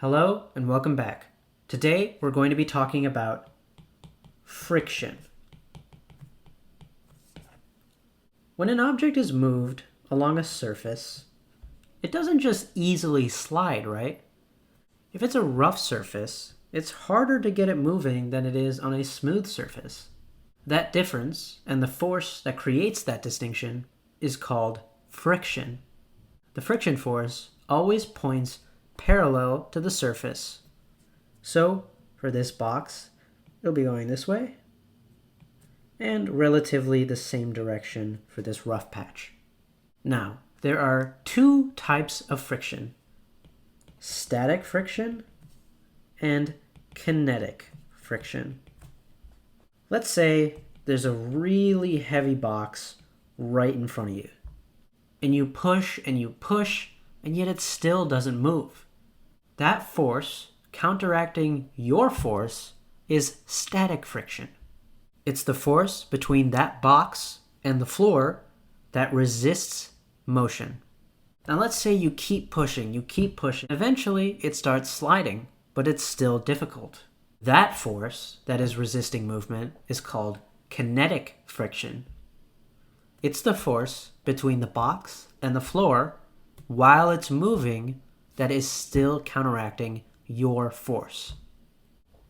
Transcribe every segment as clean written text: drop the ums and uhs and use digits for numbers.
Hello and welcome back. Today we're going to be talking about friction. When an object is moved along a surface, it doesn't just easily slide, right? If it's a rough surface, it's harder to get it moving than it is on a smooth surface. That difference, and the force that creates that distinction, is called friction. The friction force always points parallel to the surface. So, for this box, it'll be going this way, and relatively the same direction for this rough patch. Now, there are two types of friction: static friction and kinetic friction. Let's say there's a really heavy box right in front of you, and you push, and yet it still doesn't move. That force counteracting your force is static friction. It's the force between that box and the floor that resists motion. Now let's say you keep pushing. Eventually it starts sliding, but it's still difficult. That force that is resisting movement is called kinetic friction. It's the force between the box and the floor while it's moving that is still counteracting your force.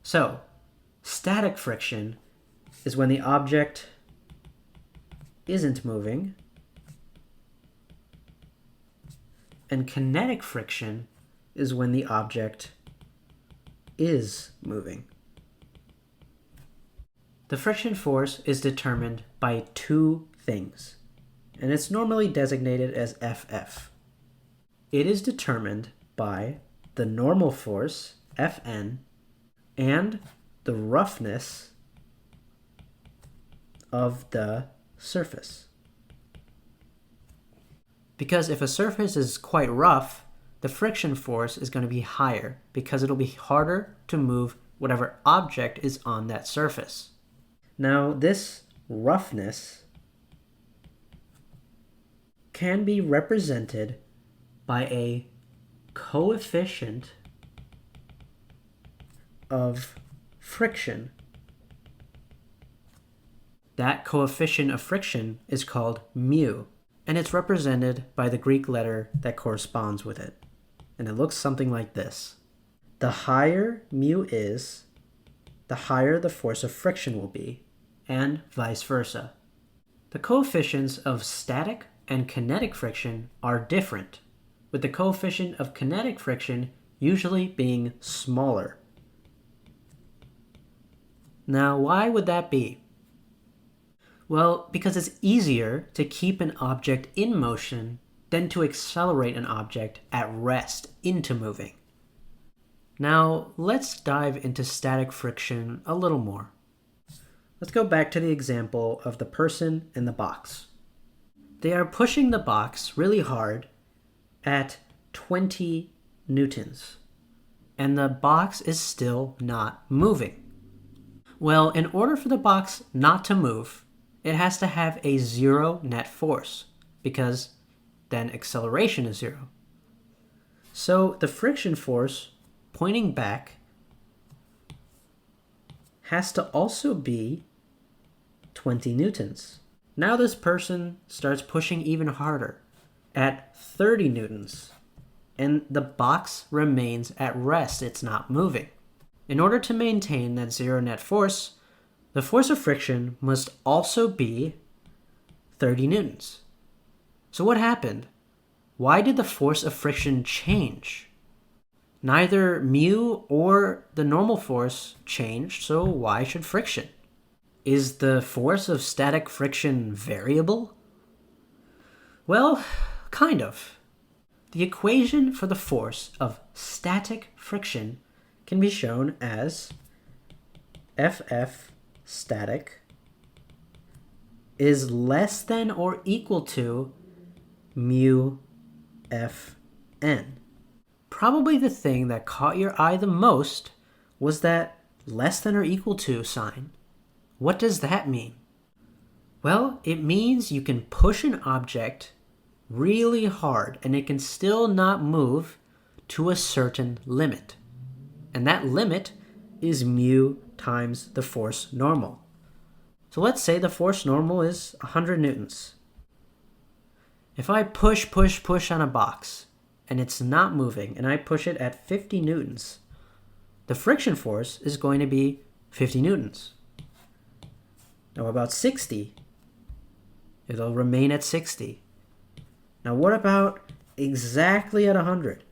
So, static friction is when the object isn't moving, and kinetic friction is when the object is moving. The friction force is determined by two things, and it's normally designated as FF. It is determined by the normal force, Fn, and the roughness of the surface. Because if a surface is quite rough, the friction force is going to be higher because it'll be harder to move whatever object is on that surface. Now, this roughness can be represented by a coefficient of friction. That coefficient of friction is called mu, and it's represented by the Greek letter that corresponds with it. And it looks something like this. The higher mu is, the higher the force of friction will be, and vice versa. The coefficients of static and kinetic friction are different, with the coefficient of kinetic friction usually being smaller. Now, why would that be? Well, because it's easier to keep an object in motion than to accelerate an object at rest into moving. Now, let's dive into static friction a little more. Let's go back to the example of the person in the box. They are pushing the box really hard at 20 newtons, and the box is still not moving. Well, in order for the box not to move, it has to have a zero net force, because then acceleration is zero. So the friction force pointing back has to also be 20 newtons. Now this person starts pushing even harder at 30 newtons, and the box remains at rest. It's not moving. In order to maintain that zero net force, the force of friction must also be 30 newtons. So what happened? Why did the force of friction change? Neither mu or the normal force changed, so why should friction? Is the force of static friction variable? Well, kind of. The equation for the force of static friction can be shown as FF static is less than or equal to mu Fn. Probably the thing that caught your eye the most was that less than or equal to sign. What does that mean? Well, it means you can push an object really hard and it can still not move to a certain limit. And that limit is mu times the force normal. So let's say the force normal is 100 newtons. If I push on a box and it's not moving and I push it at 50 newtons, the friction force is going to be 50 newtons. Now about 60, it'll remain at 60. Now what about exactly at 100?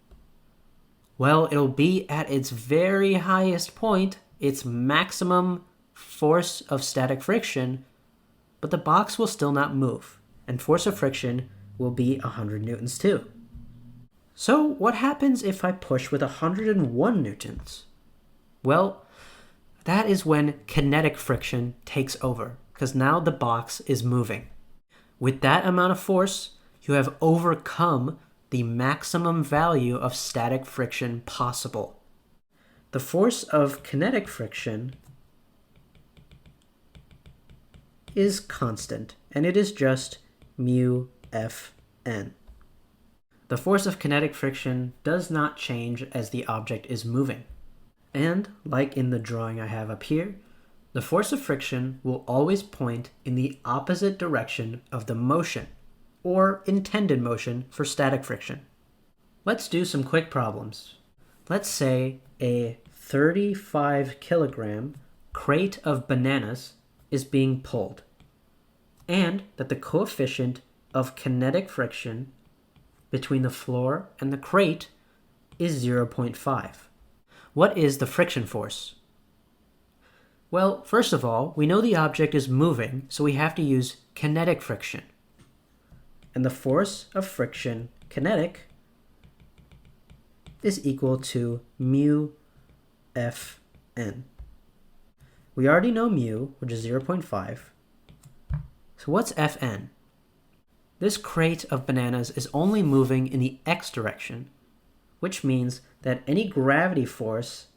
Well, it'll be at its very highest point, its maximum force of static friction, but the box will still not move, and force of friction will be 100 newtons too. So what happens if I push with 101 newtons? Well, that is when kinetic friction takes over, because now the box is moving. With that amount of force, you have overcome the maximum value of static friction possible. The force of kinetic friction is constant, and it is just mu Fn. The force of kinetic friction does not change as the object is moving. And, like in the drawing I have up here, the force of friction will always point in the opposite direction of the motion, or intended motion for static friction. Let's do some quick problems. Let's say a 35 kilogram crate of bananas is being pulled, and that the coefficient of kinetic friction between the floor and the crate is 0.5. What is the friction force? Well, first of all, we know the object is moving, so we have to use kinetic friction. And the force of friction, kinetic, is equal to mu Fn. We already know mu, which is 0.5. So what's Fn? This crate of bananas is only moving in the x direction, which means that any gravity force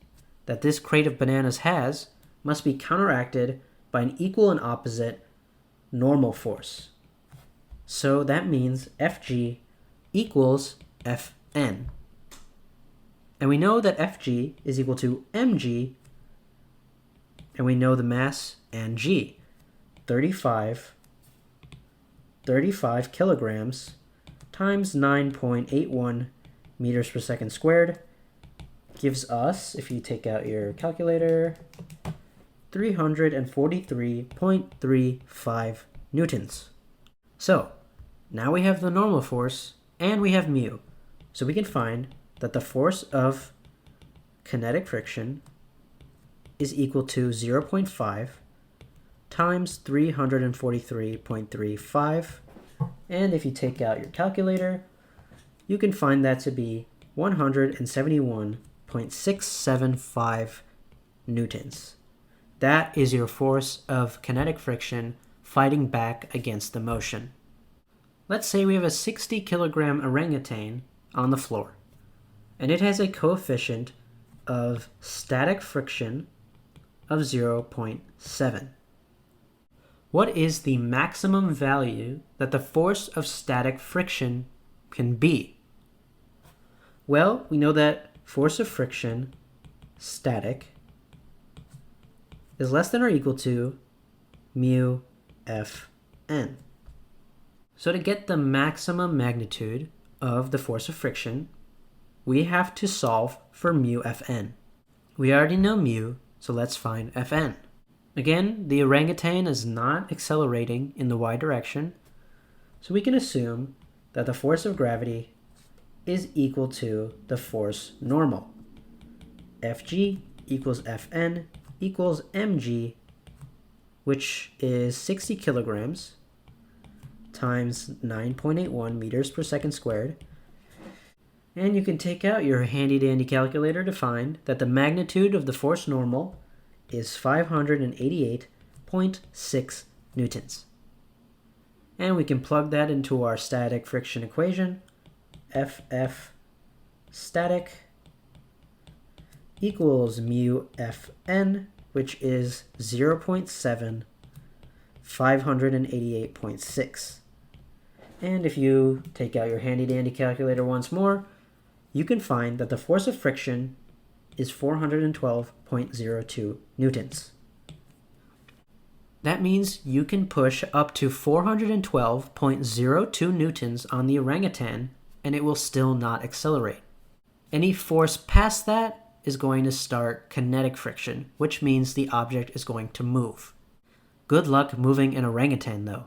that this crate of bananas has must be counteracted by an equal and opposite normal force. So that means Fg equals Fn. And we know that Fg is equal to mg, and we know the mass and g, 35 kilograms times 9.81 meters per second squared gives us, if you take out your calculator, 343.35 newtons. So now we have the normal force and we have mu. So we can find that the force of kinetic friction is equal to 0.5 times 343.35. And if you take out your calculator, you can find that to be 171.675 newtons. That is your force of kinetic friction fighting back against the motion. Let's say we have a 60 kilogram orangutan on the floor, and it has a coefficient of static friction of 0.7. What is the maximum value that the force of static friction can be? Well, we know that force of friction, static, is less than or equal to mu Fn. So to get the maximum magnitude of the force of friction, we have to solve for mu Fn. We already know mu, so let's find Fn. Again, the orangutan is not accelerating in the y direction, so we can assume that the force of gravity is equal to the force normal. Fg equals Fn equals mg, which is 60 kilograms times 9.81 meters per second squared. And you can take out your handy-dandy calculator to find that the magnitude of the force normal is 588.6 newtons. And we can plug that into our static friction equation. Ff static equals mu Fn, which is 0.7, 588.6. And if you take out your handy-dandy calculator once more, you can find that the force of friction is 412.02 newtons. That means you can push up to 412.02 newtons on the orangutan and it will still not accelerate. Any force past that is going to start kinetic friction, which means the object is going to move. Good luck moving an orangutan though.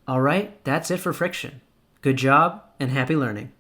Alright, that's it for friction. Good job and happy learning.